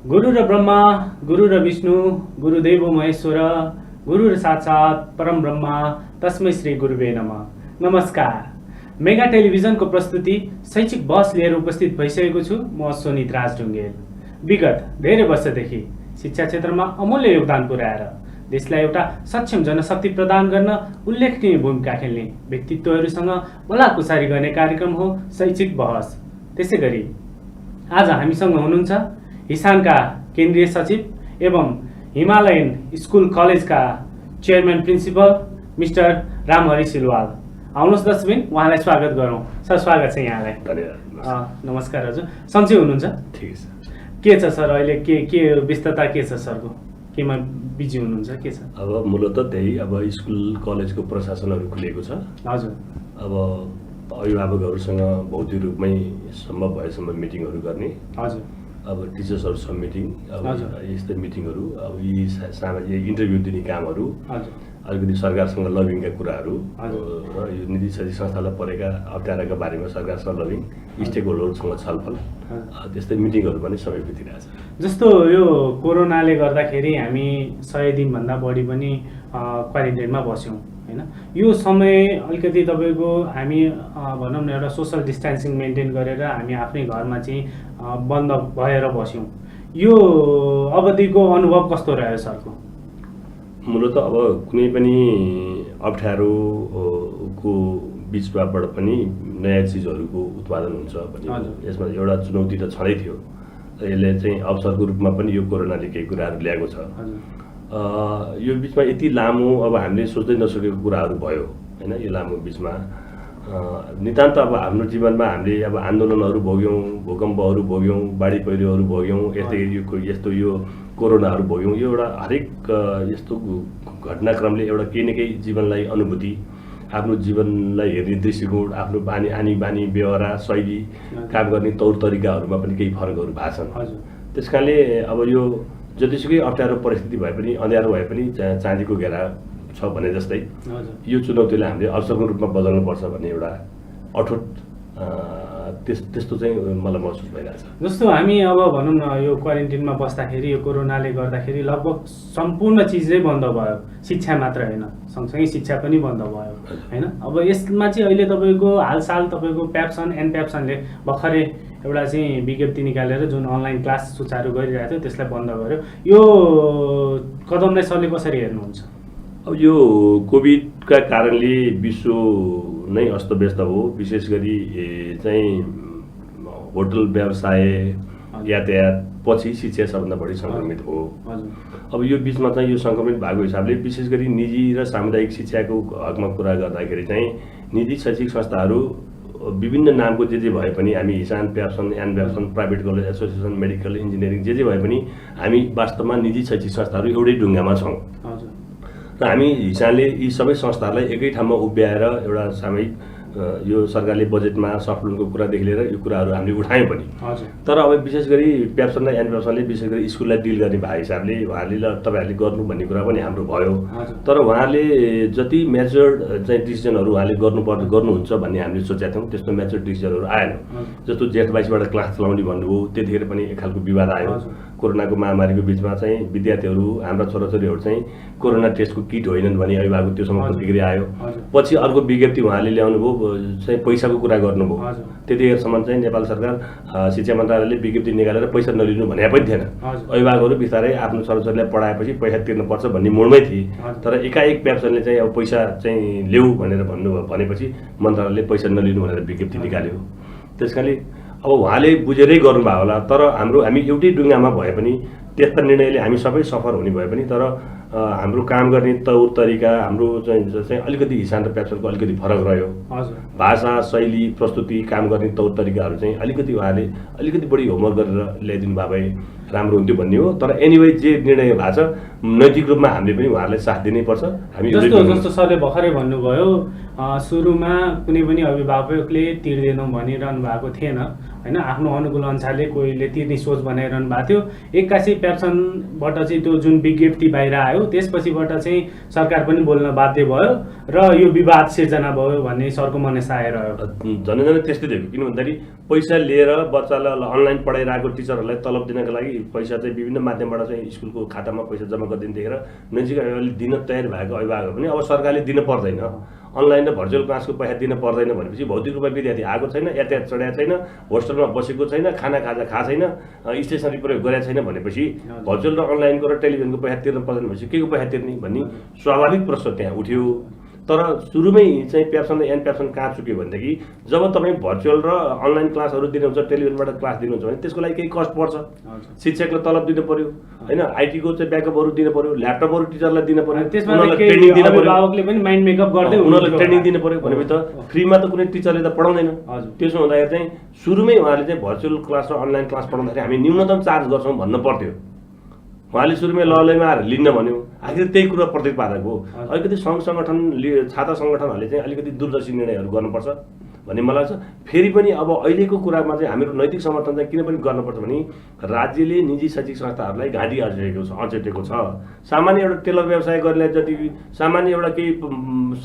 गुरु र ब्रह्मा, गुरु र विष्णु, गुरुदेव महेश्वर, गुरु र साक्षात् परम ब्रह्मा, तस्मै श्री गुरुवे नमः। नमस्कार। मेगा टेलिभिजनको प्रस्तुति शैक्षिक बहस लिएर उपस्थित भइसकेको छु। म सोनित राज ढुङ्गेल। विगत धेरै वर्षदेखि शिक्षा क्षेत्रमा अमूल्य योगदान पुर्याएर देशलाई एउटा सक्षम जनशक्ति प्रदान गर्न उल्लेखनीय भूमिका खेल्ने व्यक्तित्वहरूसँग भलाकुसारी गर्ने कार्यक्रम हो शैक्षिक बहस। त्यसै गरी आज हामीसँग हुनुहुन्छ हिसानका केन्द्रीय सचिव एवं हिमालयन स्कुल कलेजका chairman principal mister Ramhari Silwal. आउनुहोस् दर्शकबिन, उहाँलाई स्वागत गरौँ। सर, स्वागत छ यहाँलाई। धन्यवाद। नमस्कार हजुर। सन्चै हुनुहुन्छ? ठिक छ। के छ सर अहिले? के व्यस्तता के छ सरको? केमा बिजी हुनुहुन्छ? के छ? अब मूलत त्यही अब स्कुल कलेजको प्रशासनहरू खुलेको छ। हजुर। अब अभिभावकहरूसँग भौतिक रूपमै सम्भव भएसम्म मिटिङहरू गर्ने। हजुर। अब टिचर्सहरूसँग मिटिङ, अब हजुर। यस्तै मिटिङहरू, अब यी सामाजिक इन्टरभ्यू दिने कामहरू, हजुर। अलिकति सरकारसँग लबिङका कुराहरू हजुर। र यो निजी शैक्षिक संस्थालाई परेका अप्ठ्याराका बारेमा सरकारसँग लबिङ, स्टेक होल्डरसँग छलफल, त्यस्तै मिटिङहरू पनि समय बितिरहेछ। जस्तो यो कोरोनाले गर्दाखेरि हामी 100 दिनभन्दा बढी पनि क्वारेन्टाइनमा बस्यौँ होइन। यो समय अलिकति तपाईँको हामी भनौँ न एउटा सोसल डिस्टेन्सिङ मेन्टेन गरेर हामी आफ्नै घरमा चाहिँ बन्द भएर बस्यौँ। यो अवधिको अनुभव कस्तो रह्यो सरको? मूलत अब कुनै पनि अप्ठ्यारोको बिचबाट पनि नयाँ चिजहरूको उत्पादन हुन्छ भने यसमा एउटा चुनौती त छँदै थियो। यसले चाहिँ अवसरको रूपमा पनि यो कोरोनाले केही कुराहरू ल्याएको छ। यो बिचमा यति लामो अब हामीले सोच्दै नसकेको कुराहरू भयो होइन। यो लामो बिचमा नितान्त अब हाम्रो जीवनमा हामीले अब आन्दोलनहरू भोग्यौँ, भूकम्पहरू भोग्यौँ, बाढी पहिरोहरू भोग्यौँ, यस्तो यो कोरोनाहरू भोग्यौँ। यो एउटा हरेक यस्तो घटनाक्रमले एउटा केही न केही जीवनलाई अनुभूति, आफ्नो जीवनलाई हेर्ने दृष्टिकोण, आफ्नो आनी बानी व्यवहार शैली, काम गर्ने तौर तरिकाहरूमा पनि केही फरकहरू भएको छन्। त्यस कारणले अब यो जतिसुकै अप्ठ्यारो परिस्थिति भए पनि, अँध्यारो भए पनि चाँदीको घेरा छ भने जस्तै यो चुनौतीलाई हामीले अवसरको रूपमा बदल्नुपर्छ भन्ने एउटा अठोट त्यस्तो चाहिँ मलाई महसुस भइरहेछ। जस्तो हामी अब भनौँ न यो क्वारेन्टिनमा बस्दाखेरि यो कोरोनाले गर्दाखेरि लगभग सम्पूर्ण चिजै बन्द भयो। शिक्षा मात्र होइन, सँगसँगै शिक्षा पनि बन्द भयो होइन। अब यसमा चाहिँ अहिले तपाईँको हालसाल तपाईँको प्याप्सन एन्ड प्याप्सनले भर्खरै एउटा चाहिँ विज्ञप्ति निकालेर जुन अनलाइन क्लास सुचारू गरिरहेको थियो त्यसलाई बन्द गर्यो। यो कदमलाई सरले कसरी हेर्नुहुन्छ? अब यो कोभिडका कारणले विश्व नै अस्तव्यस्त हो। विशेष गरी चाहिँ होटल व्यवसाय, यातायात पछि शिक्षा सबभन्दा बढी सङ्क्रमित हो। अब यो बिचमा चाहिँ यो सङ्क्रमित भएको हिसाबले विशेष गरी निजी र सामुदायिक शिक्षाको हकमा कुरा गर्दाखेरि चाहिँ निजी शैक्षिक संस्थाहरू विभिन्न नामको जे भए पनि हामी HISSAN, PABSON, N PABSON, private college association, medical, engineering जे भए पनि हामी वास्तवमा निजी शैक्षिक संस्थाहरू एउटै ढुङ्गामा छौँ। र हामी हिसानले यी सबै संस्थाहरूलाई एकै ठाउँमा उभ्याएर एउटा सामूहिक यो सरकारले बजेटमा सफ्ट लोनको कुरादेखि लिएर यो कुराहरू हामीले उठायौँ पनि। तर अब विशेष गरी प्याप्सन र एन प्याप्सनले विशेष गरी स्कुललाई डिल गर्ने भएको हिसाबले उहाँहरूले तपाईँहरूले गर्नु भन्ने कुरा पनि हाम्रो भयो। तर उहाँहरूले जति म्याच्योर्ड चाहिँ डिसिजनहरू उहाँले गर्नुहुन्छ भन्ने हामीले सोचेका थियौँ, त्यस्तो म्याच्योर्ड डिसिजनहरू आएन। जस्तो जेठ 22बाट क्लास चलाउने भन्नुभयो, त्यतिखेर पनि एक खालको विवाद आयो। कोरोनाको महामारीको बिचमा चाहिँ विद्यार्थीहरू, हाम्रा छोराछोरीहरू चाहिँ कोरोना टेस्टको किट होइनन् भने अभिभावक त्योसँग प्रतिक्रिया आयो। पछि अर्को विज्ञप्ति उहाँले ल्याउनुभयो, चाहिँ पैसाको कुरा गर्नुभयो। त्यतिखेरसम्म चाहिँ नेपाल सरकार शिक्षा मन्त्रालयले विज्ञप्ति निकालेर पैसा नलिनु भने पनि थिएन। अभिभावकहरू बिस्तारै आफ्नो छोराछोरीलाई पढाएपछि पैसा तिर्नुपर्छ भन्ने मोडमै थिए। तर एकाएक प्याप्सनले चाहिँ अब पैसा चाहिँ ल्याऊ भनेर भनेपछि मन्त्रालयले पैसा नलिनु भनेर विज्ञप्ति निकाल्यो। त्यस कारणले अब उहाँले बुझेरै गर्नुभयो होला। तर हामी एउटै ढुङ्गामा भए पनि त्यस्ता निर्णयले हामी सबै सफर हुने भए पनि तर हाम्रो काम गर्ने तौर तरिका, हाम्रो चाहिँ अलिकति हिसान र प्याप्सनको अलिकति फरक रह्यो। भाषा, शैली, प्रस्तुति, काम गर्ने तौर तरिकाहरू चाहिँ अलिकति उहाँले अलिकति बढी होमवर्क गरेर ल्याइदिनु भए भए राम्रो हुन्थ्यो भन्ने हो। तर एनिवे जे निर्णय भएको छ नैतिक रूपमा हामीले पनि उहाँहरूलाई साथ दिनै पर्छ। हामी जस्तो सरले भर्खरै भन्नुभयो सुरुमा कुनै पनि अभिभावकले तिर्दैनौँ भनिरहनु भएको थिएन होइन, आफ्नो अनुकूल अनुसारले कोहीले तिर्ने सोच बनाइरहनु भएको थियो। एक्कासी पेप्सनबाट चाहिँ त्यो जुन विज्ञप्ति बाहिर आयो त्यसपछिबाट चाहिँ सरकार पनि बोल्न बाध्य भयो र यो विवाद सिर्जना भयो भन्ने सरको मनसा आइरह्यो। झन् त्यस्तै थियो। किन भन्दाखेरि पैसा लिएर बच्चालाई अनलाइन पढाइरहेको टिचरहरूलाई तलब दिनको लागि पैसा चाहिँ विभिन्न माध्यमबाट चाहिँ स्कुलको खातामा पैसा जम्मा गरिदिनु देखेर नजिक दिन तयार भएको अभिभावक पनि अब सरकारले दिन पर्दैन, अनलाइन र भर्चुअल क्लासको पैसा दिन पर्दैन भनेपछि भौतिक रूपमा विद्यार्थी आएको छैन, यातायात चढाएको छैन, होस्टेलमा बसेको छैन, खाना खाजा खाएको छैन, स्टेसनरी प्रयोग गरेको छैन भनेपछि भर्चुअल र अनलाइनको र टेलिभिजनको पैसा तिर्न पर्दैन भनेपछि के को पैसा तिर्ने भन्ने स्वाभाविक प्रश्न त्यहाँ उठ्यो। तर सुरुमै चाहिँ पेप्सन र एन पेप्सन कहाँ चुक्यो भनेदेखि जब तपाईँ भर्चुअल र अनलाइन क्लासहरू दिनुहुन्छ, टेलिभिजनबाट क्लास दिनुहुन्छ भने त्यसको लागि केही कस्ट पर्छ, शिक्षकलाई तलब दिनु पर्यो होइन, आइटीको चाहिँ ब्याकअपहरू दिनु पर्यो, ल्यापटपहरू टिचरलाई दिनु पर्यो, उनीहरूलाई ट्रेनिङ दिनु पर्यो, उनीहरूलाई ट्रेनिङ दिनु पर्यो भनेपछि त फ्रीमा त कुनै टिचरले त पढाउँदैन। त्यसो हुँदाखेरि चाहिँ सुरुमै उहाँले चाहिँ भर्चुअल क्लास र अनलाइन क्लास पढाउँदाखेरि हामी न्यूनतम चार्ज गर्छौँ भन्नु पर्थ्यो। उहाँले सुरुमै लयमा आएर लिन्न भन्यो। आखिर त्यही कुरा प्रतिपादक हो। अलिकति सङ्घ सङ्गठन छात्र सङ्गठनहरूले चाहिँ अलिकति दूरदर्शी निर्णयहरू गर्नुपर्छ भन्ने मलाई लाग्छ। फेरि पनि अब अहिलेको कुरामा चाहिँ हामीहरू नैतिक समर्थन चाहिँ किन पनि गर्नुपर्छ भने राज्यले निजी शैक्षिक संस्थाहरूलाई घाँटी अचेटेको छ। सामान्य एउटा टेलर व्यवसाय गर्ने जति, सामान्य एउटा केही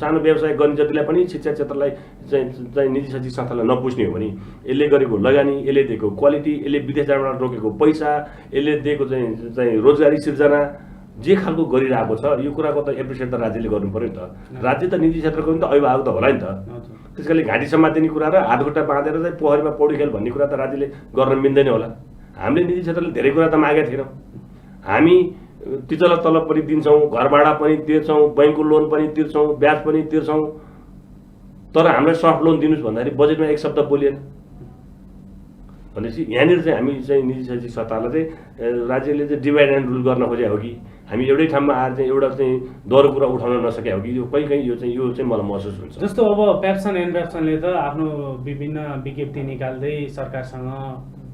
सानो व्यवसाय गर्ने जतिलाई पनि शिक्षा क्षेत्रलाई चाहिँ निजी शैक्षिक संस्थालाई नपुज्ने हो भने यसले गरेको लगानी, यसले दिएको क्वालिटी, यसले विदेश जाँबाट रोकेको पैसा, यसले दिएको चाहिँ रोजगारी सिर्जना जे खालको गरिरहेको छ यो कुराको त एप्रिसिएट त राज्यले गर्नु पर्यो नि त। राज्य त निजी क्षेत्रको पनि त अभिभावक त होला नि त। त्यसकारणले घाँटी समातिने कुरा र हातखुट्टा बाँधेर चाहिँ पोखरीमा पौडी खेल भन्ने कुरा त राज्यले गर्न मिल्दैन होला। हामीले निजी क्षेत्रले धेरै कुरा त मागेका थिएनौँ। हामी टिचरलाई तलब पनि दिन्छौँ, घर भाडा पनि तिर्छौँ, बैङ्कको लोन पनि तिर्छौँ, ब्याज पनि तिर्छौँ, तर हामीलाई सफ्ट लोन दिनुहोस् भन्दाखेरि बजेटमा एक शब्द बोलिएन। भनेपछि यहाँनिर चाहिँ हामी चाहिँ निजी शैक्षिक संस्थालाई चाहिँ राज्यले चाहिँ डिभाइड एन्ड रुल गर्न खोजेको हो कि हामी एउटै ठाउँमा आएर चाहिँ एउटा चाहिँ दर कुरा उठाउन नसकेको हो कि यो कहीँ यो चाहिँ मलाई महसुस हुन्छ। जस्तो अब पेप्सन एन्ड पेप्सनले त आफ्नो विभिन्न विज्ञप्ति निकाल्दै सरकारसँग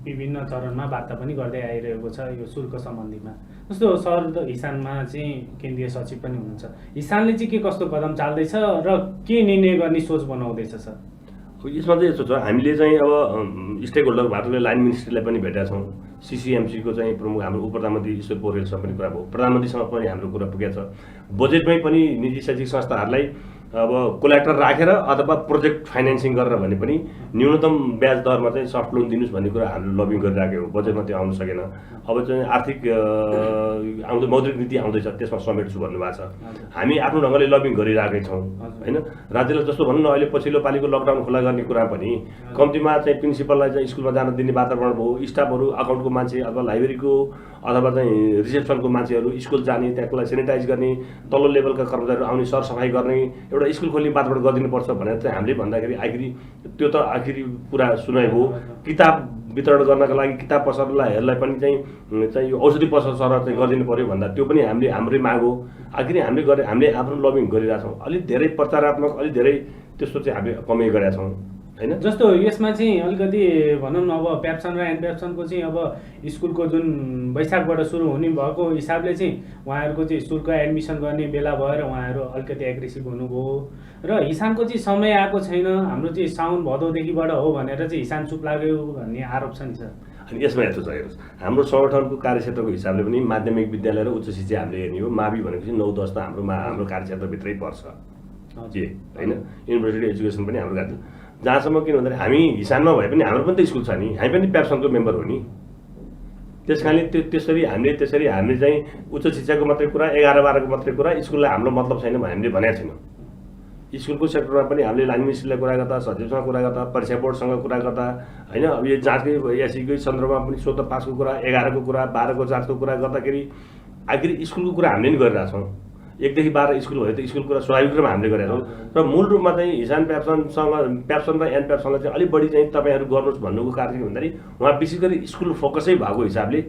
विभिन्न चरणमा वार्ता पनि गर्दै आइरहेको छ यो शुल्क सम्बन्धीमा। जस्तो सर हिसानमा चाहिँ केन्द्रीय सचिव पनि हुनुहुन्छ, हिसानले चाहिँ के कस्तो कदम चाल्दैछ र के निर्णय गर्ने सोच बनाउँदैछ सर? यसमा चाहिँ यस्तो छ, हामीले चाहिँ अब स्टेक होल्डर भारतले लाइन मिनिस्ट्रीलाई पनि भेटेका छौँ, सिसिएमसीको चाहिँ प्रमुख हाम्रो उपप्रधानमन्त्री ईश्वर पौडेलसँग पनि कुरा भयो, प्रधानमन्त्रीसँग पनि हाम्रो कुरा पुगेको छ। बजेटमै पनि निजी शैक्षिक संस्थाहरूलाई अब कोल्याक्टर राखेर अथवा प्रोजेक्ट फाइनेन्सिङ गरेर भने पनि न्यूनतम ब्याज दरमा चाहिँ सफ्ट लोन दिनुहोस् भन्ने कुरा हामीले लबिङ गरिराखेको हो। बजेटमा त्यो आउनु सकेन। अब चाहिँ आर्थिक आउँदो मौद्रिक नीति आउँदैछ त्यसमा समेट्छु भन्नुभएको छ। हामी आफ्नो ढङ्गले लबिङ गरिरहेकै छौँ होइन। राज्यलाई जस्तो भनौँ न अहिले पछिल्लो पालिको लकडाउन खुला गर्ने कुरा पनि कम्तीमा चाहिँ प्रिन्सिपललाई चाहिँ स्कुलमा जान दिने वातावरण भयो, स्टाफहरू अकाउन्टको मान्छे अथवा लाइब्रेरीको अथवा चाहिँ रिसेप्सनको मान्छेहरू स्कुल जाने, त्यहाँको लागि सेनिटाइज गर्ने, तल्लो लेभलका कर्मचारीहरू आउने सरसफाइ गर्ने एउटा स्कुल खोल्ने वातावरण गरिदिनुपर्छ भनेर चाहिँ हामीले भन्दाखेरि आखिरी त्यो त आखिरी पुरा सुनाइ हो। किताब वितरण गर्नका लागि किताब पसलहरूलाई पनि चाहिँ यो औषधि पसल सरह चाहिँ गरिदिनु पर्यो भन्दा त्यो पनि हाम्रै माग हो। आखिरी हामीले आफ्नो लबिङ गरिरहेछौँ। अलिक धेरै प्रचारात्मक, अलिक धेरै त्यस्तो चाहिँ हामीले कमाइ गरेका छौँ होइन। जस्तो यसमा चाहिँ अलिकति भनौँ न अब पेप्सन र एन पेप्सनको चाहिँ अब स्कुलको जुन वैशाखबाट सुरु हुने भएको हिसाबले चाहिँ उहाँहरूको चाहिँ शुल्क एडमिसन गर्ने बेला भएर उहाँहरू अलिकति एग्रेसिभ हुनुभयो र हिसानको चाहिँ समय आएको छैन, हाम्रो चाहिँ साउन भदौदेखिबाट हो भनेर चाहिँ हिसान चुप लाग्यो भन्ने आरोप छ नि सर। अनि यसमा यस्तो छ, हेर्नुहोस् हाम्रो सङ्गठनको कार्यक्षेत्रको हिसाबले पनि माध्यमिक विद्यालय र उच्च शिक्षा हामीले हेर्ने हो। मावि भनेपछि 9-10 त हाम्रो कार्यक्षेत्रभित्रै पर्छ के होइन। युनिभर्सिटी एजुकेसन पनि हाम्रो कार्य जहाँसम्म किन भन्दाखेरि हामी हिसानमा भए पनि हाम्रो पनि त स्कुल छ नि, हामी पनि पेप्सनको मेम्बर हो नि। त्यस कारणले त्यसरी हामीले चाहिँ उच्च शिक्षाको मात्रै कुरा, 11-12को मात्रै कुरा, स्कुललाई हाम्रो मतलब छैन भने हामीले भनेको छैनौँ। स्कुलको सेक्टरमा पनि हामीले लाइन मिनिस्ट्रीलाई कुरा गर्दा, सचिवसँग कुरा गर्दा, परीक्षा बोर्डसँग कुरा गर्दा होइन। अब यो जाँचकै एससीकै सन्दर्भमा पनि 14 पासको कुरा, 11को कुरा, 12को जाँचको कुरा गर्दाखेरि आखिर स्कुलको कुरा हामीले नि गरिरहेछौँ। 1 देखि 12 स्कुल भयो त स्कुलको कुरा स्वाभाविक रूपमा हामीले गरेका छौँ। र मूल रूपमा चाहिँ हिसान पेप्सन र एन पेप्सनलाई चाहिँ अलिक बढी चाहिँ तपाईँहरू गर्नुहोस् भन्नुको कारण के भन्दाखेरि उहाँ विशेष गरी स्कुल फोकसै भएको हिसाबले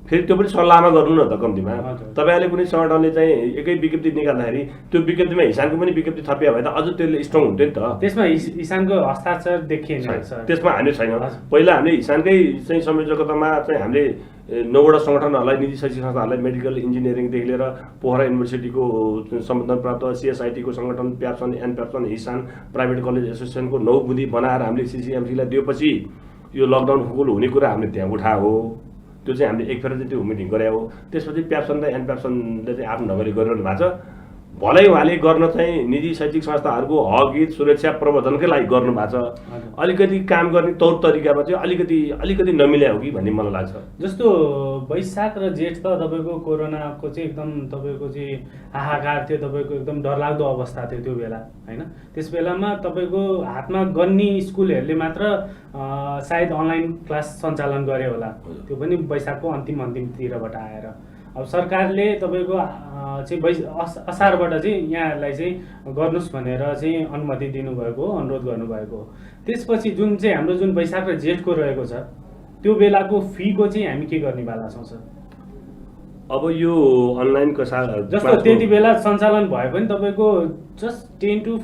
फेरि त्यो पनि सल्लाहमा गर्नु न त कम्तीमा। हजुर। तपाईँहरूले कुनै सङ्गठनले चाहिँ एकै विज्ञप्ति निकाल्दाखेरि त्यो विज्ञप्तिमा हिसानको पनि विज्ञप्ति थपिया भए त अझ त्यसले स्ट्रङ हुन्थ्यो नि त। त्यसमा हिसानको हस्ताक्षर देखिएन सर। त्यसमा हामीले छैन। हजुर। पहिला हामीले हिसानकै चाहिँ संयोजकतामा चाहिँ हामीले 9वटा सङ्गठनहरूलाई निजी शैक्षिक संस्थाहरूलाई मेडिकल इन्जिनियरिङदेखि लिएर पोखरा युनिभर्सिटीको सम्बन्धन प्राप्त CSIT को सङ्गठन प्याप्सन एनप्याप्सन हिसान प्राइभेट कलेज एसोसिएसनको 9 बुँदी बनाएर हामीले CCMC लाई दिएपछि यो लकडाउन फुल हुने कुरा हामीले त्यहाँ उठायो। त्यो चाहिँ हामीले एक फेर चाहिँ त्यो मिटिङ गरे हो। त्यसपछि प्याप्सन र एनप्याप्सनले चाहिँ आफ्नो ढङ्गले गरिरहनु भएको छ। भलै उहाँले गर्न चाहिँ निजी शैक्षिक संस्थाहरूको हक हित सुरक्षा प्रबन्धनकै लागि गर्नु भएको छ। अलिकति काम गर्ने तौर तरिकामा चाहिँ अलिकति नमिल्या हो कि भन्ने मलाई लाग्छ। जस्तो वैशाख र जेठ त तपाईँको कोरोनाको चाहिँ एकदम तपाईँको चाहिँ हाहाकार थियो, तपाईँको एकदम डरलाग्दो अवस्था थियो त्यो बेला होइन। त्यस बेलामा तपाईँको हातमा गन्ने स्कुलहरूले मात्र सायद अनलाइन क्लास सञ्चालन गरे होला, त्यो पनि वैशाखको अन्तिमतिरबाट आएर। अब सरकारले तपाईँको चाहिँ असारबाट चाहिँ यहाँहरूलाई चाहिँ गर्नुहोस् भनेर चाहिँ अनुमति दिनुभएको हो, अनुरोध गर्नुभएको हो। त्यसपछि जुन चाहिँ हाम्रो जुन वैशाख र जेठको रहेको छ त्यो बेलाको फीको चाहिँ हामी के गर्नेवाला छौँ सर? अब यो अनलाइन जस्तो त्यति बेला सञ्चालन भए पनि तपाईँको जस्ट 10 to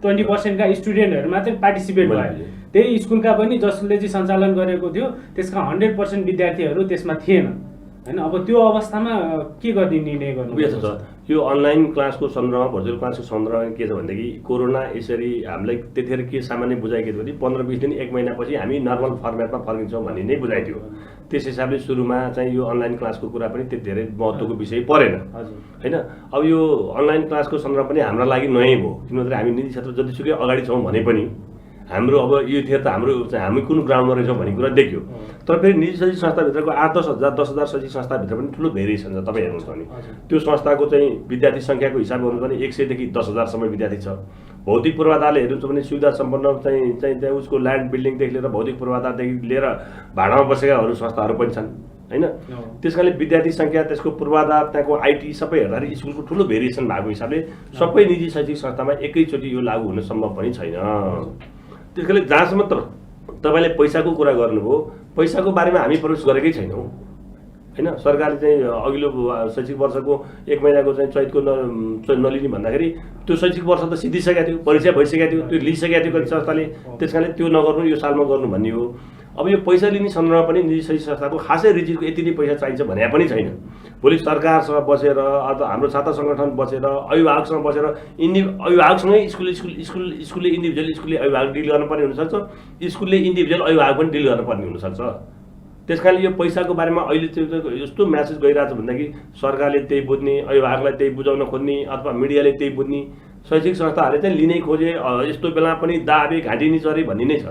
20% का स्टुडेन्टहरू मात्रै पार्टिसिपेट भयो। त्यही स्कुलका पनि जसले चाहिँ सञ्चालन गरेको थियो त्यसका 100% विद्यार्थीहरू त्यसमा थिएन हैन। अब त्यो अवस्थामा के गर्ने निर्णय गर्नु? यो अनलाइन क्लासको सन्दर्भमा भर्चुअल क्लासको सन्दर्भमा के छ भनेदेखि कोरोना यसरी हामीलाई त्यतिखेर के सामान्य बुझाइ के थियो भने 15-20 दिन 1 महिनापछि हामी नर्मल फर्मेटमा फर्किन्छौँ भन्ने नै बुझाइ थियो। त्यस हिसाबले सुरुमा चाहिँ यो अनलाइन क्लासको कुरा पनि त्यति धेरै महत्त्वको विषय परेन हैन। अब यो अनलाइन क्लासको सन्दर्भ पनि हाम्रो लागि नयाँ भयो, किनभने हामी निजी क्षेत्र जतिसुकै अगाडि छौँ भने पनि हाम्रो अब यो थियो त हामी कुन ग्राउन्डमा रहेछौँ भन्ने कुरा देखियो। तर फेरि निजी शैक्षिक संस्थाभित्रको 8-10 हजार 10,000 शैक्षिक संस्थाभित्र पनि ठुलो भेरिएसन छ। तपाईँ हेर्नुहुन्छ भने त्यो संस्थाको चाहिँ विद्यार्थी सङ्ख्याको हिसाब गर्नु भने 100 देखि 10,000 सम्म विद्यार्थी छ। भौतिक पूर्वाधारले हेर्नुहुन्छ भने सुविधा सम्पन्न चाहिँ उसको ल्यान्ड बिल्डिङदेखि लिएर भौतिक पूर्वाधारदेखि लिएर भाडामा बसेकाहरू संस्थाहरू पनि छन् हैन। त्यसकारणले विद्यार्थी सङ्ख्या, त्यसको पूर्वाधार, त्यहाँको IT सबै हेर्दाखेरि स्कुलको ठुलो भेरिएसन भएको हिसाबले सबै निजी शैक्षिक संस्थामा एकैचोटि यो लागू हुन सम्भव पनि छैन। त्यसकारणले जहाँसम्म तपाईँले पैसाको कुरा गर्नुभयो, पैसाको बारेमा हामी प्रवेश गरेकै छैनौँ हैन। सरकारले चाहिँ अघिल्लो शैक्षिक वर्षको 1 महिनाको चाहिँ चैतको नलिने भन्दाखेरि त्यो शैक्षिक वर्ष त सिद्धिसकेको थियो, परीक्षा भइसकेको थियो, त्यो लिइसकेको थियो कति संस्थाले। त्यसकारणले त्यो नगर्नु यो सालमा गर्नु भन्ने हो। अब यो पैसा लिने सन्दर्भमा पनि निजी शैक्षिक संस्थाको खासै रिजिटको यति नै पैसा चाहिन्छ भने पनि छैन। भोलि सरकारसँग बसेर अथवा हाम्रो छात्र सङ्गठन बसेर अभिभावकसँग बसेर अभिभावकसँगै स्कुलले इन्डिभिजुअल स्कुलले अभिभावक डिल गर्नुपर्ने हुनसक्छ, स्कुलले इन्डिभिजुअल अभिभावक पनि डिल गर्नुपर्ने हुनसक्छ। त्यसकारणले यो पैसाको बारेमा अहिले चाहिँ यस्तो म्यासेज गइरहेको छ भन्दाखेरि सरकारले त्यही बुझ्ने, अभिभावकलाई त्यही बुझाउन खोज्ने अथवा मिडियाले त्यही बुझ्ने, शैक्षिक संस्थाहरूले चाहिँ लिनै खोजे यस्तो बेला पनि दाबे घाँटी निचरे भन्ने नै छ।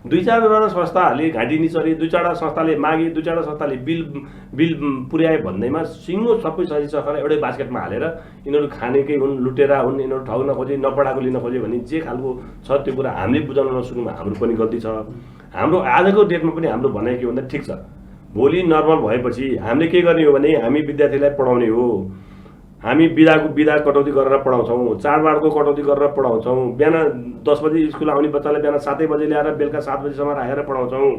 2-4 संस्थाहरूले घाँटी निचरे, 2-4 संस्थाले मागे, 2-4 संस्थाले बिल पुर्याए भन्दैमा सिङ्गो सबै शैक्षिक संस्थालाई एउटै बास्केटमा हालेर यिनीहरू खानेकै हुन्, लुटेरा हुन्, यिनीहरू ठग्न खोजे, नपढाएको लिन खोजे भन्ने जे खालको छ त्यो कुरा हामीले बुझाउन नसक्नुमा हाम्रो पनि गल्ती छ। हाम्रो आजको डेटमा पनि हाम्रो भनाइ के भन्दा ठिक छ, भोलि नर्मल भएपछि हामीले के गर्ने हो भने हामी विद्यार्थीलाई पढाउने हो। हामी बिदा कटौती गरेर पढाउँछौँ, चाडबाडको कटौती गरेर पढाउँछौँ, बिहान 10 बजे स्कुल आउने बच्चालाई बिहान 7 बजे ल्याएर बेलुका 7 बजीसम्म राखेर पढाउँछौँ,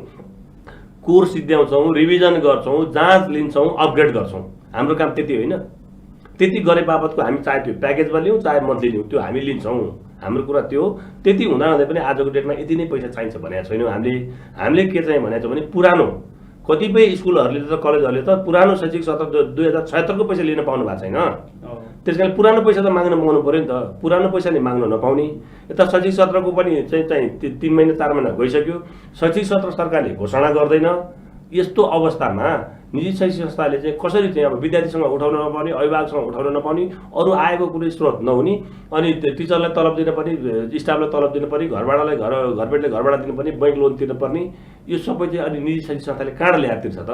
कोर्स सिद्ध्याउँछौँ, रिभिजन गर्छौँ, जाँच लिन्छौँ, अपग्रेड गर्छौँ। हाम्रो काम त्यति होइन। त्यति गरे बाबतको हामी चाहे त्यो प्याकेजमा लिउँ चाहे मन्थली लिउँ त्यो हामी लिन्छौँ। हाम्रो कुरा त्यो त्यति हुँदा पनि आजको डेटमा यति नै पैसा चाहिन्छ भनेको छैनौँ। हामीले के चाहिँ भनेको छ भने पुरानो कतिपय स्कुलहरूले त कलेजहरूले त पुरानो शैक्षिक सत्र 2076 को पैसा लिन पाउनु भएको छैन। त्यसकारण पुरानो पैसा त माग्न पाउनु पर्यो नि त। पुरानो पैसा नि माग्न नपाउने। यता शैक्षिक सत्रको पनि चाहिँ 3 महिना 4 महिना गइसक्यो, शैक्षिक सत्र सरकारले घोषणा गर्दैन। यस्तो अवस्थामा निजी शैक्षिक संस्थाले चाहिँ कसरी चाहिँ अब विद्यार्थीसँग उठाउन नपाउने, अभिभावकसँग उठाउन नपाउने, अरू आएको कुनै स्रोत नहुने, अनि टिचरलाई तलब दिन पर्ने, स्टाफलाई तलब दिन पर्ने, घरबाडालाई घरबेटले घरबाडा दिनु पर्ने, बैंक लोन तिर्नु पर्ने, यो सबै चाहिँ अनि निजी शैक्षिक संस्थाले कहाँबाट ल्याएर तिर्छ त?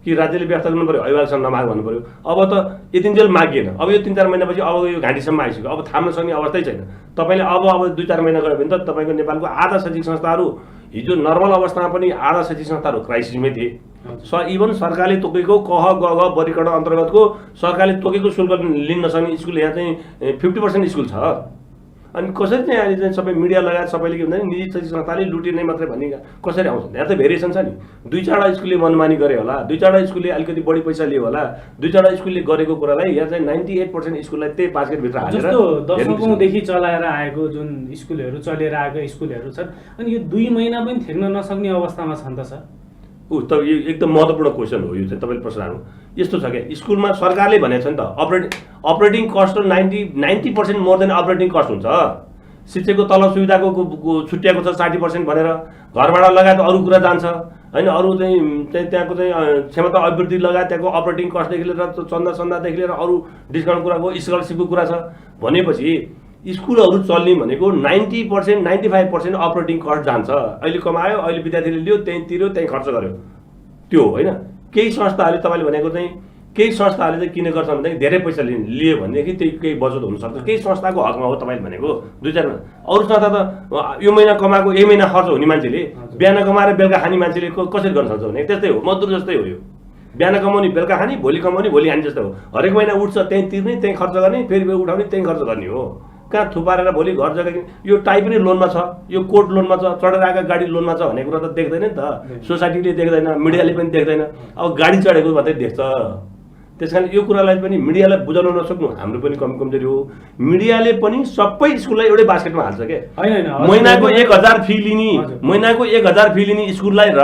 कि राज्यले व्यवस्था गर्नु पर्यो, अभिभावकसँग नमाग भन्नु पर्यो। अब त यतिन्जेल मागिएन, अब यो 3-4 महिनापछि अब यो घाँटीसम्म आइसक्यो, अब थाम्न सक्ने अवस्थै छैन। तपाईँले अब 2-4 महिना गयो भने त तपाईँको नेपालको आधा शैक्षिक संस्थाहरू हिजो नर्मल अवस्थामा पनि आधा शैक्षिक संस्थाहरू क्राइसिसमै थिए। इभन सरकारले तोकेको कह गग वर्गीकरण अन्तर्गतको सरकारले तोकेको शुल्क लिन नसक्ने स्कुल यहाँ चाहिँ 50% स्कुल छ। अनि कसरी चाहिँ अहिले चाहिँ सबै मिडिया लगायत सबैले के भन्छ नि निजी संस्थाले लुटे नै मात्रै भन्ने कसरी आउँछ? यहाँ त भेरिएसन छ नि। 2-4 स्कुलले मनमानी गरे होला, 2-4 स्कुलले अलिकति बढी पैसा लियो होला, 2-4 स्कुलले गरेको कुरालाई यहाँ चाहिँ 98% स्कुललाई त्यही बास्केटभित्र हालेर जस्तो दशकौंदेखि चलाएर आएको जुन स्कुलहरू चलेर आएको स्कुलहरू छन् अनि यो 2 महिना पनि थेग्न नसक्ने अवस्थामा छन् त सर? त यो एकदम महत्त्वपूर्ण क्वेसन हो। यो चाहिँ तपाईँले प्रश्न हाल्नु यस्तो छ क्या, स्कुलमा सरकारले भनेको छ नि त operating cost 90% more than operating cost हुन्छ। शिक्षकको तलब सुविधाको छुट्याएको छ 60% भनेर, घरबाट लगायत अरू कुरा जान्छ होइन, अरू चाहिँ त्यहाँको चाहिँ क्षमता अभिवृद्धि लगायत त्यहाँको अपरेटिङ कस्टदेखि लिएर चन्दादेखि लिएर अरू डिस्काउन्ट कुराको स्कलरसिपको कुरा छ भनेपछि स्कुलहरू चल्ने भनेको 90% 95% अपरेटिङ कस्ट जान्छ। अहिले कमायो, अहिले विद्यार्थीले लियो, त्यहीँ तिर्यो, त्यहीँ खर्च गर्यो, त्यो होइन। केही संस्थाहरूले तपाईँले भनेको चाहिँ केही संस्थाहरूले चाहिँ किन गर्छ भनेदेखि धेरै पैसा लियो भनेदेखि त्यही केही बचत हुनसक्छ, केही संस्थाको हकमा हो तपाईँले भनेको 2-4 महिना। अरू संस्था त यो महिना कमाएको यही महिना खर्च हुने मान्छेले, बिहान कमाएर बेलुका खाने मान्छेले कसरी गर्न सक्छ भने त्यस्तै हो, मजदुर जस्तै हो। यो बिहान कमाउने बेलुका खाने, भोलि कमाउने भोलि खाने जस्तो हो। हरेक महिना उठ्छ त्यहीँ तिर्ने, त्यहीँ खर्च गर्ने, फेरि उठाउने त्यहीँ खर्च गर्ने हो। कहाँ थुपारेर भोलि घर जग्गा यो टाई पनि लोनमा छ, यो कोर्ट लोनमा छ, चढेर आएको गाडी लोनमा छ भन्ने कुरा त देख्दैन नि त, सोसाइटीले देख्दैन, मिडियाले पनि देख्दैन। अब गाडी चढेको मात्रै देख्छ। त्यस कारण यो कुरालाई पनि मिडियालाई बुझाउन नसक्नु हाम्रो पनि कमजोरी हो। मिडियाले पनि सबै स्कुललाई एउटै बास्केटमा हाल्छ के, महिनाको 1000 फी लिने, महिनाको 1000 फी लिने स्कुललाई र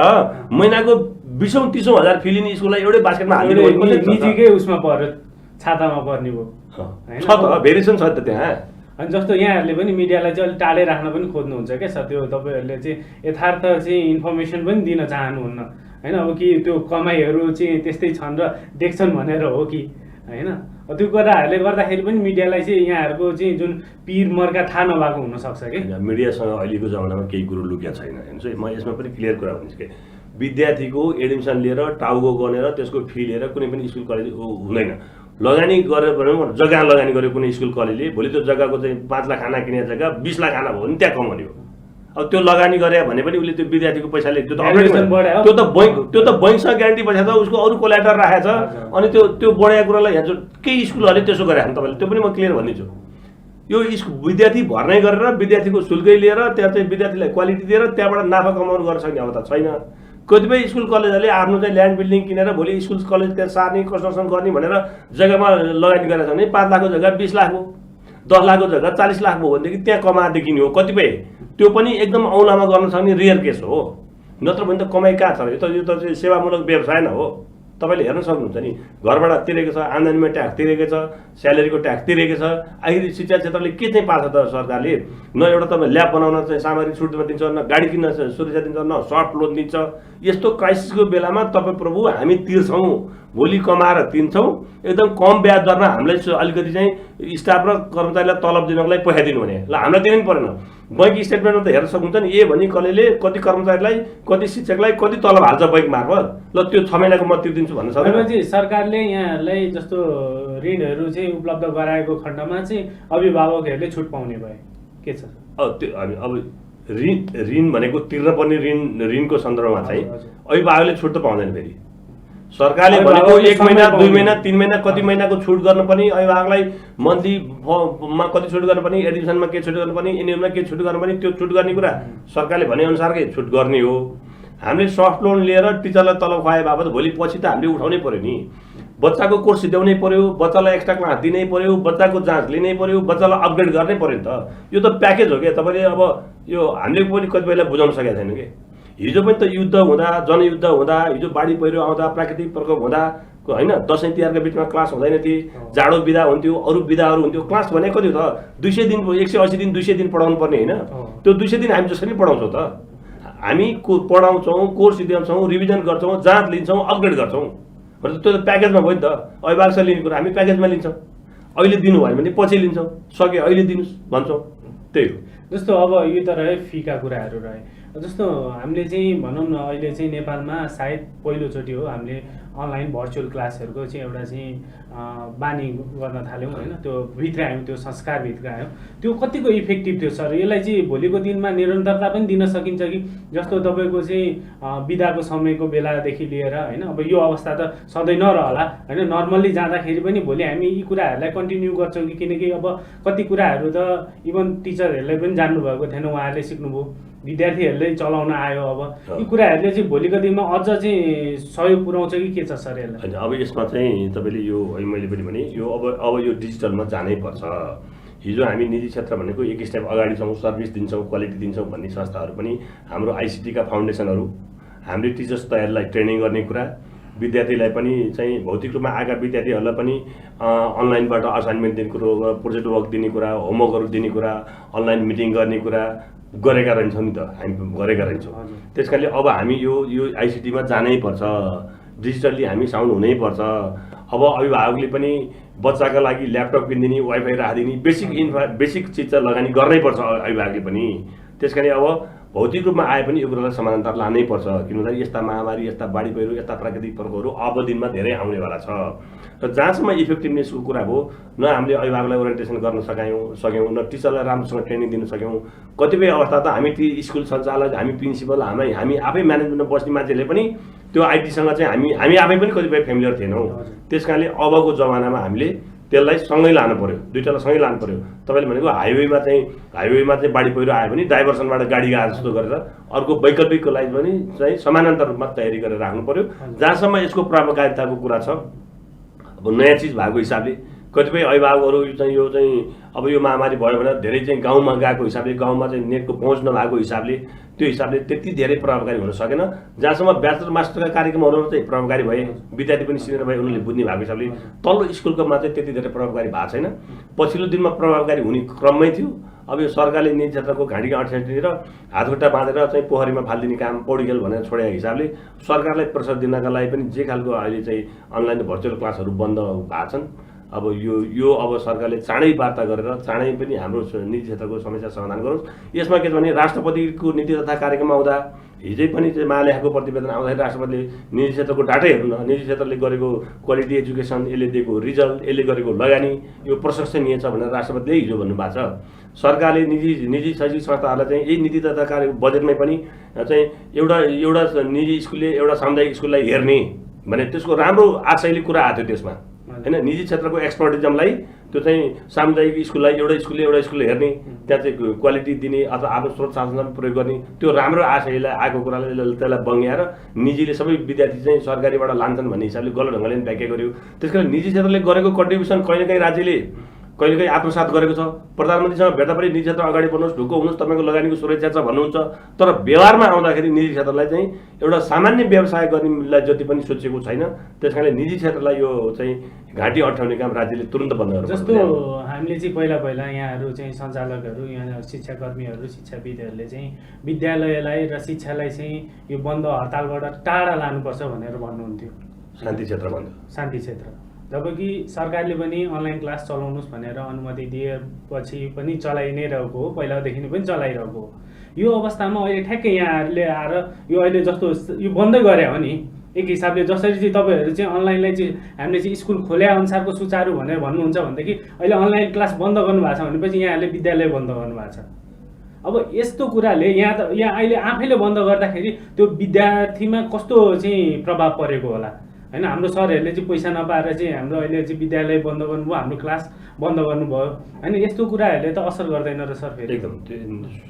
महिनाको 20-30 हजार फी लिने स्कुललाई एउटै बास्केटमा हाल्ने निजीकै उसमा पर्यो, छातामा पर्ने भयो छ त, भेरिएसन छ त त्यहाँ। अनि जस्तो यहाँहरूले पनि मिडियालाई चाहिँ अलिक टाढै राख्न पनि खोज्नुहुन्छ क्या सर, त्यो तपाईँहरूले चाहिँ यथार्थ चाहिँ इन्फर्मेसन पनि दिन चाहनुहुन्न होइन। अब कि त्यो कमाइहरू चाहिँ त्यस्तै छन् र देख्छन् भनेर हो कि होइन, त्यो कुराहरूले गर्दाखेरि पनि मिडियालाई चाहिँ यहाँहरूको चाहिँ जुन पिर मर्का थाहा नभएको हुनसक्छ कि। मिडियासँग अहिलेको जमानामा केही कुरो लुकिया छैन हेर्नुहोस् है, म यसमा पनि क्लियर कुरा भन्छु कि विद्यार्थीको एडमिसन लिएर टाउको गनेर त्यसको फी लिएर कुनै पनि स्कुल कलेज हुँदैन। लगानी गरेर भने जग्गा लगानी गर्यो कुनै स्कुल कलेजले, भोलि त्यो जग्गाको चाहिँ 5 लाख आना किने जग्गा 20 लाख आना भयो भने त्यहाँ कमाउने हो। अब त्यो लगानी गरे भने पनि उसले त्यो विद्यार्थीको पैसाले त्यो त बैंकसँग ग्यारेन्टी पैसा छ, उसको अरू कोल्याटर राखेको छ, अनि त्यो बढाएको कुरालाई यहाँ केही स्कुलहरूले त्यसो गरे तपाईँले त्यो पनि म क्लियर भनिदिन्छु। यो विद्यार्थी भर्नै गरेर विद्यार्थीको शुल्कै लिएर त्यहाँ चाहिँ विद्यार्थीलाई क्वालिटी दिएर त्यहाँबाट नाफा कमाउनु गर्न सक्ने अवस्था छैन। कतिपय स्कुल कलेजहरूले आफ्नो चाहिँ ल्यान्ड बिल्डिङ किनेर भोलि स्कुल कलेज त्यहाँ सार्ने कन्स्ट्रक्सन गर्ने भनेर जग्गामा लगानी गरेर छ भने 5 लाखको जग्गा 20 लाख हो, 10 लाखको जग्गा 40 लाख भयो भनेदेखि त्यहाँ कमाएदेखि हो कतिपय। त्यो पनि एकदम औँलामा गर्न सक्ने रियर केस हो, नत्र भने त कमाइ कहाँ छ? यो त सेवामूलक व्यवसाय न हो। तपाईँले हेर्न सक्नुहुन्छ नि, घरबाट तिरेको छ, आम्दानीमा ट्याक्स तिरेको छ, स्यालेरीको ट्याक्स तिरेको छ, आखिर शिक्षा क्षेत्रले के चाहिँ पाएको छ त सरकारले? न एउटा तपाईँ ल्याब बनाउन चाहिँ सामग्री छुट दिन्छ, न गाडी किन्न सुरक्षा दिन्छ, न सफ्ट लोन दिन्छ। यस्तो क्राइसिसको बेलामा तपाईँ प्रभु हामी तिर्छौँ, भोलि कमाएर तिर्छौँ, एकदम कम ब्याज दरमा हामीलाई अलिकति चाहिँ स्टाफ र कर्मचारीलाई तलब दिनको लागि पैसा दिनु भने ल हामीलाई दिनै परेन। बैंक स्टेटमेन्टमा त हेर्न सक्नुहुन्छ नि, ए भनी कसले कति कर्मचारीलाई कति शिक्षकलाई कति तलब हाल्छ बैंक मार्फत, ल त्यो 6 महिनाको म तिर्दिन्छु भन्न सक्दैन। सरकारले यहाँहरूलाई जस्तो ऋणहरू चाहिँ उपलब्ध गराएको खण्डमा चाहिँ अभिभावकहरूले छुट पाउने भए के छ? त्यो अब ऋण भनेको तिर्न पर्ने ऋणको सन्दर्भमा चाहिँ अभिभावकले छुट त पाउँदैन। फेरि सरकारले भनेको 1 महिना 2 महिना 3 महिना कति महिनाको छुट गर्नुपर्ने, अभिभावकलाई मन्थलीमा कति छुट गर्नुपर्ने, एडमिसनमा के छुट गर्नुपर्ने, एनुअलमा के छुट गर्नुपर्ने, त्यो छुट गर्ने कुरा सरकारले भनेअनुसारकै छुट गर्ने हो। हामीले सफ्ट लोन लिएर टिचरलाई तलब खुवाए बापत भोलि पछि त हामीले उठाउनै पर्यो नि, बच्चाको कोर्स सिध्याउनै पर्यो, बच्चालाई एक्स्ट्रा क्लास दिनै पर्यो, बच्चाको जाँच लिनै पर्यो, बच्चालाई अपग्रेड गर्नै पर्यो नि त। यो त प्याकेज हो क्या। तपाईँले अब यो हामीले पनि कति बेला बुझाउन सकेका छैन कि हिजो पनि त युद्ध हुँदा, जनयुद्ध हुँदा, हिजो बाढी पहिरो आउँदा, प्राकृतिक प्रकोप हुँदा होइन, दसैँ तिहारको बिचमा क्लास हुँदैन थिए, जाडो बिदा हुन्थ्यो, अरू बिदाहरू हुन्थ्यो। क्लास भनेको कति हो त? 200 दिन 180 दिन 200 दिन पढाउनु पर्ने होइन, त्यो 200 दिन हामी जसरी पढाउँछौँ त, हामी पढाउँछौँ, कोर्स सिध्याउँछौँ, रिभिजन गर्छौँ, जाँच लिन्छौँ, अपग्रेड गर्छौँ भने त्यो त प्याकेजमा भयो नि त। अभिभावकसँग लिने कुरा हामी प्याकेजमा लिन्छौँ, अहिले दिनु भयो भने पछि लिन्छौँ, सक्यो अहिले दिनुहोस् भन्छौँ, त्यही हो। जस्तो अब यो त रह्यो फीका कुराहरू रहे, जस्तो हामीले चाहिँ भनौँ न अहिले चाहिँ नेपालमा सायद पहिलोचोटि हो हामीले अनलाइन भर्चुअल क्लासहरूको चाहिँ एउटा चाहिँ बानी गर्न थाल्यौँ होइन, त्यो भित्र आयौँ, त्यो संस्कारभित्र आयौँ। त्यो कतिको इफेक्टिभ थियो सर? यसलाई चाहिँ भोलिको दिनमा निरन्तरता पनि दिन सकिन्छ कि? जस्तो तपाईँको चाहिँ बिदाको समयको बेलादेखि लिएर होइन, अब यो अवस्था त सधैँ नरहला होइन, नर्मल्ली जाँदाखेरि पनि भोलि हामी यी कुराहरूलाई कन्टिन्यू गर्छौँ कि? किनकि अब कति कुराहरू त इभन टिचरहरूले पनि जान्नुभएको थिएन, उहाँहरूले सिक्नुभयो, विद्यार्थीहरूले चलाउन आयो। अब यी कुराहरूले चाहिँ भोलिको दिनमा अझ चाहिँ सहयोग पुर्याउँछ कि के छ सर यसलाई? होइन, अब यसमा चाहिँ तपाईँले यो मैले पनि भने यो अब यो डिजिटलमा जानै पर्छ। हिजो हामी निजी क्षेत्र भनेको एक स्टेप अगाडि छौँ, सर्भिस दिन्छौँ, क्वालिटी दिन्छौँ भन्ने संस्थाहरू पनि हाम्रो आइसिटीका फाउन्डेसनहरू, हामीले टिचर्स तयारीलाई ट्रेनिङ गर्ने कुरा, विद्यार्थीलाई पनि चाहिँ भौतिक रूपमा आएका विद्यार्थीहरूलाई पनि अनलाइनबाट असाइनमेन्ट दिने कुरा, प्रोजेक्ट वर्क दिने कुरा, होमवर्कहरू दिने कुरा, अनलाइन मिटिङ गर्ने कुरा गरेका रहन्छौँ नि त, हामी गरेका रहन्छौँ। त्यस कारणले अब हामी यो आइसिटीमा जानै पर्छ, डिजिटल्ली हामी साउन्ड हुनैपर्छ। अब अभिभावकले पनि बच्चाका लागि ल्यापटप किनिदिने, वाइफाई राखिदिने, बेसिक चिज त लगानी गर्नैपर्छ अभिभावकले पनि। त्यस कारण अब भौतिक रूपमा आए पनि यो कुरालाई समानान्तर लानै पर्छ, किनभने यस्ता महामारी, यस्ता बाढी पहिरो, यस्ता प्राकृतिक प्रकोपहरू अब दिनमा धेरै आउनेवाला छ। र जहाँसम्म इफेक्टिभनेसको कुरा हो, न हामीले अभिभावकलाई ओरिएन्टेसन गर्न सक्यौँ, न टिचरलाई राम्रोसँग ट्रेनिङ दिन सक्यौँ। कतिपय अवस्था त हामी ती स्कुल सञ्चालक, हामी प्रिन्सिपल, हामी आफै म्यानेजमेन्टमा बस्ने मान्छेले पनि त्यो आइटीसँग चाहिँ हामी आफै पनि कतिपय फेमिलियर थिएनौँ। त्यस कारणले अबको जमानामा हामीले त्यसलाई सँगै लानु पर्यो, दुईटालाई सँगै लानु पर्यो। तपाईँले भनेको हाइवेमा चाहिँ बाढी पहिरो आयो भने डाइभर्सनबाट गाडी गए जस्तो गरेर अर्को वैकल्पिकको लागि पनि चाहिँ समानान्तर रूपमा तयारी गरेर राख्नु पर्यो। जहाँसम्म यसको प्रभावकारिताको कुरा छ, अब नयाँ चिज भएको हिसाबले कतिपय अभिभावकहरू चाहिँ यो चाहिँ अब यो महामारी भयो भने धेरै चाहिँ गाउँमा गएको हिसाबले, गाउँमा चाहिँ नेटको पहुँच नभएको हिसाबले त्यो हिसाबले त्यति धेरै प्रभावकारी हुन सकेन। जहाँसम्म ब्याचलर मास्टरका कार्यक्रमहरू चाहिँ प्रभावकारी भए, विद्यार्थी पनि सिनियर भए, उनीहरूले बुझ्ने भएको हिसाबले तल्लो स्कुलकोमा चाहिँ त्यति धेरै प्रभावकारी भएको छैन। पछिल्लो दिनमा प्रभावकारी हुने क्रममै थियो। अब यो सरकारले निजी क्षेत्रको घाँटीका अठ्याट्टी र हातखुट्टा बाँधेर चाहिँ पोखरीमा फालिदिने काम पौडी खेल भनेर छोडेको हिसाबले सरकारलाई प्रेसर दिनका लागि पनि जे खालको अहिले चाहिँ अनलाइन भर्चुअल क्लासहरू बन्द भएको छन्। अब यो अब सरकारले चाँडै वार्ता गरेर चाँडै पनि हाम्रो निजी क्षेत्रको समस्या समाधान गरोस्। यसमा के छ भने राष्ट्रपतिको नीति तथा कार्यक्रम आउँदा हिजै पनि चाहिँ महालेखाको प्रतिवेदन आउँदाखेरि राष्ट्रपतिले निजी क्षेत्रको डाटै हेर्नु न, निजी क्षेत्रले गरेको क्वालिटी एजुकेसन, यसले दिएको रिजल्ट, यसले गरेको लगानी यो प्रशंसनीय छ भनेर राष्ट्रपतिले हिजो भन्नुभएको छ। सरकारले निजी शैक्षिक संस्थाहरूलाई चाहिँ यही नीति तथा कार्य बजेटमै पनि चाहिँ एउटा निजी स्कुलले एउटा सामुदायिक स्कुललाई हेर्ने भने त्यसको राम्रो आशयले कुरा आएको थियो त्यसमा होइन। निजी क्षेत्रको एक्सपर्टिजमलाई त्यो चाहिँ सामुदायिक स्कुललाई एउटा स्कुलले हेर्ने, त्यहाँ चाहिँ क्वालिटी दिने अथवा आफ्नो स्रोत साधन प्रयोग गर्ने, त्यो राम्रो आशयलाई आएको कुरालाई त्यसलाई बङ्ग्याएर निजीले सबै विद्यार्थी चाहिँ सरकारीबाट लान्छन् भन्ने हिसाबले गलत ढङ्गले व्याख्या गर्यो। त्यस कारण निजी क्षेत्रले गरेको कन्ट्रिब्युसन कहीँ न कहीँ राज्यले कहिलेकाहीँ आत्मसात गरेको छ। प्रधानमन्त्रीसँग भेट्दा पनि निजी क्षेत्र अगाडि बढ्नुहोस्, ढुक्क हुनुहोस्, तपाईँको लगानीको सुरक्षा छ भन्नुहुन्छ। तर व्यवहारमा आउँदाखेरि निजी क्षेत्रलाई चाहिँ एउटा सामान्य व्यवसाय गर्नेलाई जति पनि सोचेको छैन। त्यस कारणले निजी क्षेत्रलाई यो चाहिँ घाँटी अँठ्याउने काम राज्यले तुरन्त बन्द गर्नु। जस्तो हामीले चाहिँ पहिला यहाँहरू चाहिँ सञ्चालकहरू, यहाँ शिक्षाकर्मीहरू, शिक्षाविदहरूले चाहिँ विद्यालयलाई र शिक्षालाई चाहिँ यो बन्द हडतालबाट टाढा लानुपर्छ भनेर भन्नुहुन्थ्यो, शान्ति क्षेत्र बन्द, शान्ति क्षेत्र। जबकि सरकारले पनि अनलाइन क्लास चलाउनुहोस् भनेर अनुमति दिएपछि पनि चलाइ नै रहेको हो, पहिलादेखि नै पनि चलाइरहेको हो। यो अवस्थामा अहिले ठ्याक्कै यहाँहरूले आएर यो अहिले जस्तो यो बन्दै गरे हो नि, एक हिसाबले जसरी चाहिँ तपाईँहरू चाहिँ अनलाइनलाई चाहिँ हामीले चाहिँ स्कुल खोले अनुसारको सुचारू भनेर भन्नुहुन्छ भनेदेखि अहिले अनलाइन क्लास बन्द गर्नुभएको छ भनेपछि यहाँहरूले विद्यालय बन्द गर्नुभएको छ। अब यस्तो कुराले यहाँ अहिले आफैले बन्द गर्दाखेरि त्यो विद्यार्थीमा कस्तो चाहिँ प्रभाव परेको होला होइन। हाम्रो सरहरूले चाहिँ पैसा नपाएर चाहिँ हाम्रो अहिले चाहिँ विद्यालय बन्द गर्नुभयो, हाम्रो क्लास बन्द गर्नुभयो होइन। यस्तो कुराहरूले त असर गर्दैन र सर? फेरि एकदम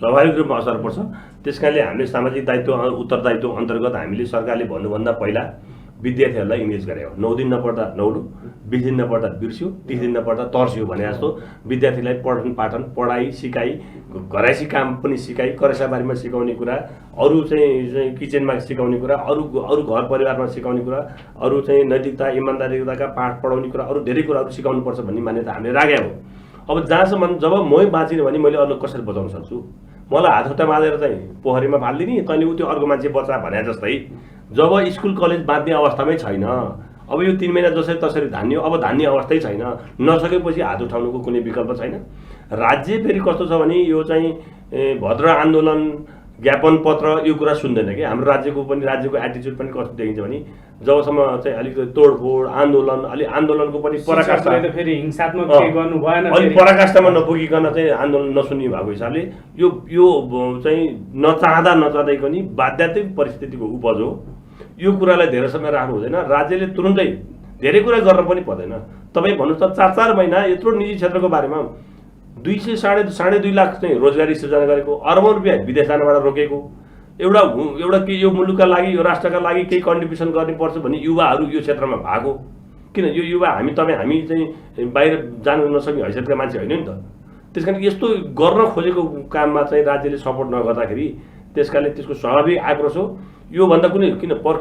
स्वाभाविक रूपमा असर पर्छ। त्यस कारणले हामीले सामाजिक दायित्व उत्तरदायित्व अन्तर्गत हामीले सरकारले भन्नुभन्दा पहिला विद्यार्थीहरूलाई इमेज गरे हो। 9 दिन नपढ्दा नौलो, 20 दिन नपढ्दा बिर्स्यो, 30 दिन नपढ्दा तर्स्यो भने जस्तो विद्यार्थीलाई पठन पाठन, पढाइ सिकाइ, घराइसी काम पनि सिकाइ, करेसाबारीमा सिकाउने कुरा, अरू चाहिँ किचनमा सिकाउने कुरा, अरू घर परिवारमा सिकाउने कुरा, अरू चाहिँ नैतिकता इमान्दारिताका पाठ पढाउने कुरा, अरू धेरै कुराहरू सिकाउनुपर्छ भन्ने मान्यता हामीले राखेको हो। अब जहाँसम्म जब मै बाँचिने भने मैले अरूलाई कसरी बचाउन सक्छु? मलाई हातखुट्टा बाँधेर चाहिँ पोखरीमा फालिदिने, तैँले ऊ त्यो अर्को मान्छे बचा भने जस्तै जब स्कुल कलेज बाँध्ने अवस्थामै छैन, अब यो 3 महिना जसरी तसरी धान्यो, अब धान्ने अवस्थै छैन, नसकेपछि हात उठाउनुको कुनै विकल्प छैन। राज्य फेरि कस्तो छ भने यो चाहिँ भद्र आन्दोलन ज्ञापन पत्र यो कुरा सुन्दैन कि हाम्रो राज्यको एटिच्युड पनि कस्तो देखिन्छ भने जबसम्म चाहिँ अलिकति तोडफोड आन्दोलनको पनि पराकाष्ठा फेरि हिंसात्मक के गर्नु भएन अनि पराकाष्ठामा नपुगिकन चाहिँ आन्दोलन नसुन्ने भएको हिसाबले यो चाहिँ नचाहँदै पनि बाध्यात्मक परिस्थितिको उपज हो। यो कुरालाई धेरै समय राख्नु हुँदैन। राज्यले तुरुन्तै धेरै कुरा गर्न पनि पर्दैन। तपाईँ भन्नुहोस् त 4 महिना यत्रो निजी क्षेत्रको बारेमा 2.5 लाख चाहिँ रोजगारी सृजना गरेको, अरबौं रुपियाँ विदेश जानबाट रोकेको, एउटा के यो मुलुकका लागि यो राष्ट्रका लागि केही कन्ट्रिब्युसन गर्नुपर्छ भन्ने युवाहरू यो क्षेत्रमा भएको। किन यो युवा हामी चाहिँ बाहिर जानु नसक्ने हैसियतका मान्छे होइन नि त। त्यसकारण यस्तो गर्न खोजेको काममा चाहिँ राज्यले सपोर्ट नगर्दाखेरि त्यसकाले त्यसको स्वाभाविक आक्रोश हो। योभन्दा कुनै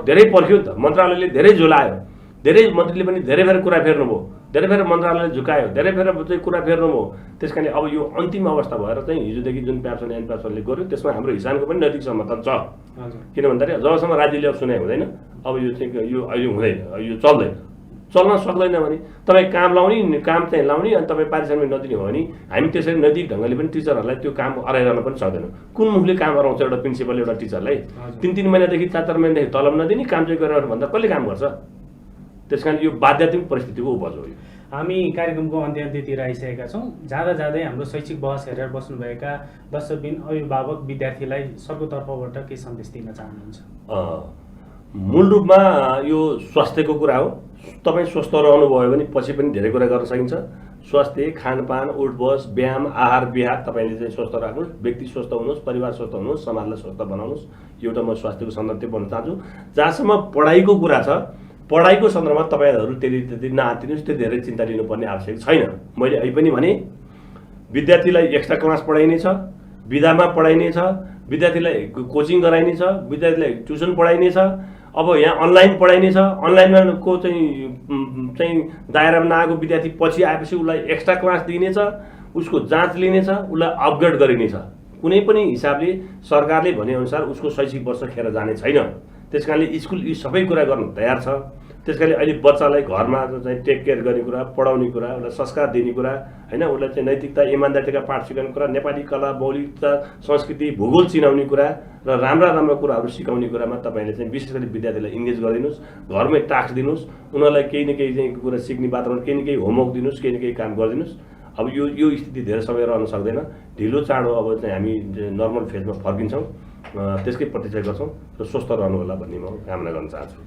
धेरै पर्ख्यो नि त। मन्त्रालयले धेरै झोलायो, धेरै मन्त्रीले पनि धेरै फेर कुरा फेर्नुभयो, धेरै फेर मन्त्रालयले झुकायो, धेरै फेर चाहिँ कुरा फेर्नुभयो। त्यसकारण अब यो अन्तिम अवस्था भएर चाहिँ हिजोदेखि जुन प्याप्सन एन्ड प्याप्सनले गर्यो त्यसमा हाम्रो हिसाबको पनि नैतिक समर्थन छ। किन भन्दाखेरि जबसम्म राज्यले अब सुनाइ हुँदैन, अब यो चाहिँ यो अहिले हुँदैन, यो चल्न सक्दैन भने तपाईँ काम चाहिँ लाउने अनि तपाईँ पारिश्रमिक नदिने हो भने हामी त्यसरी नैतिक ढङ्गले पनि टिचरहरूलाई त्यो काम अराइरहन पनि सक्दैनौँ। कुन मुखले काम गराउँछ एउटा प्रिन्सिपल एउटा टिचरलाई? 3 महिनादेखि 4 महिनादेखि तलब नदिने, काम चाहिँ गरेर भन्दा कसले काम गर्छ? त्यसकारण यो बाध्यात्मक परिस्थितिको उपज हो। हामी कार्यक्रमको अन्त्यतिर आइसकेका छौँ। जाँदै हाम्रो शैक्षिक बहस हेरेर बस्नुभएका दर्शकबिन अभिभावक विद्यार्थीलाई सरको तर्फबाट के सन्देश दिन चाहनुहुन्छ? मूल रूपमा यो स्वास्थ्यको कुरा हो। तपाईँ स्वस्थ रहनुभयो भने पछि पनि धेरै कुरा गर्न सकिन्छ। स्वास्थ्य, खानपान, उठबस, व्यायाम, आहार विहार तपाईँले चाहिँ स्वस्थ राख्नुहोस्। व्यक्ति स्वस्थ हुनुहोस्, परिवार स्वस्थ हुनुहोस्, समाजलाई स्वस्थ बनाउनुहोस्। एउटा म स्वास्थ्यको सन्दर्भ भन्न चाहन्छु। जहाँसम्म पढाइको कुरा छ, पढाइको सन्दर्भमा तपाईँहरू त्यति नआत्तिनुहोस्, त्यो धेरै चिन्ता लिनुपर्ने आवश्यक छैन। मैले अहिले पनि भने विद्यार्थीलाई एक्स्ट्रा क्लास पढाइने छ, विधामा पढाइने छ, विद्यार्थीलाई कोचिङ गराइने छ, विद्यार्थीलाई ट्युसन पढाइने छ, अब यहाँ अनलाइन पढाइने छ। अनलाइनमा को चाहिँ दायरामा नआएको विद्यार्थी पछि आएपछि उसलाई एक्स्ट्रा क्लास दिइनेछ, उसको जाँच लिनेछ, उसलाई अपग्रेड गरिनेछ। कुनै पनि हिसाबले सरकारले भनेअनुसार उसको शैक्षिक वर्ष खेर जाने छैन। त्यसकारणले स्कुल यी सबै कुरा गर्न तयार छ। त्यसकारणले अहिले बच्चालाई घरमा चाहिँ टेक केयर गर्ने कुरा, पढाउने कुरा, उसलाई संस्कार दिने कुरा हैन, उसलाई चाहिँ नैतिकता इमानदारीका पाठ सिकाउने कुरा, नेपाली कला मौलिकता संस्कृति भूगोल चिनाउने कुरा र राम्रा कुराहरू सिकाउने कुरामा तपाईँले चाहिँ विशेष गरी विद्यार्थीलाई इन्गेज गरिदिनुहोस्। घरमै टास्क दिनुहोस्, उनीहरूलाई केही न केही चाहिँ कुरा सिक्ने वातावरण, केही न केही होमवर्क दिनुहोस्, केही न केही काम गरिदिनुहोस्। अब यो स्थिति धेरै समय रहन सक्दैन। ढिलो चाँडो अब चाहिँ हामी नर्मल फेजमा फर्किन्छौँ, त्यसकै प्रतीक्षा गर्छौँ र स्वस्थ रहनु होला भन्ने म कामना गर्न चाहन्छु।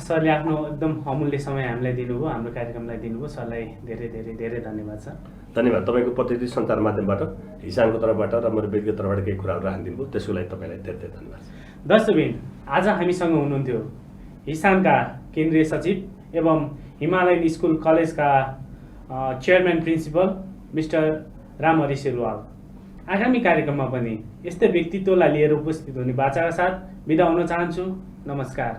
सरले आफ्नो एकदम अमूल्य समय हामीलाई दिनुभयो, हाम्रो कार्यक्रमलाई दिनुभयो। सरलाई धेरै धेरै धेरै धन्यवाद छ। धन्यवाद। तपाईँको प्रतिनिधि सञ्चार माध्यमबाट हिसाबको तर्फबाट र मेरो व्यक्तिगत तर्फबाट केही कुराहरू राखिदिनु भयो, त्यसको लागि तपाईँलाई धेरै धेरै धन्यवाद। दर्शकबिन, आज हामीसँग हुनुहुन्थ्यो हिसानका केन्द्रीय सचिव एवं हिमालयन स्कुल कलेजका chairman principal mister Ramhari Sherwal. आगामी कार्यक्रममा पनि यस्तै व्यक्तित्वलाई लिएर उपस्थित हुने बाचाका साथ बिदा हुन चाहन्छु। नमस्कार।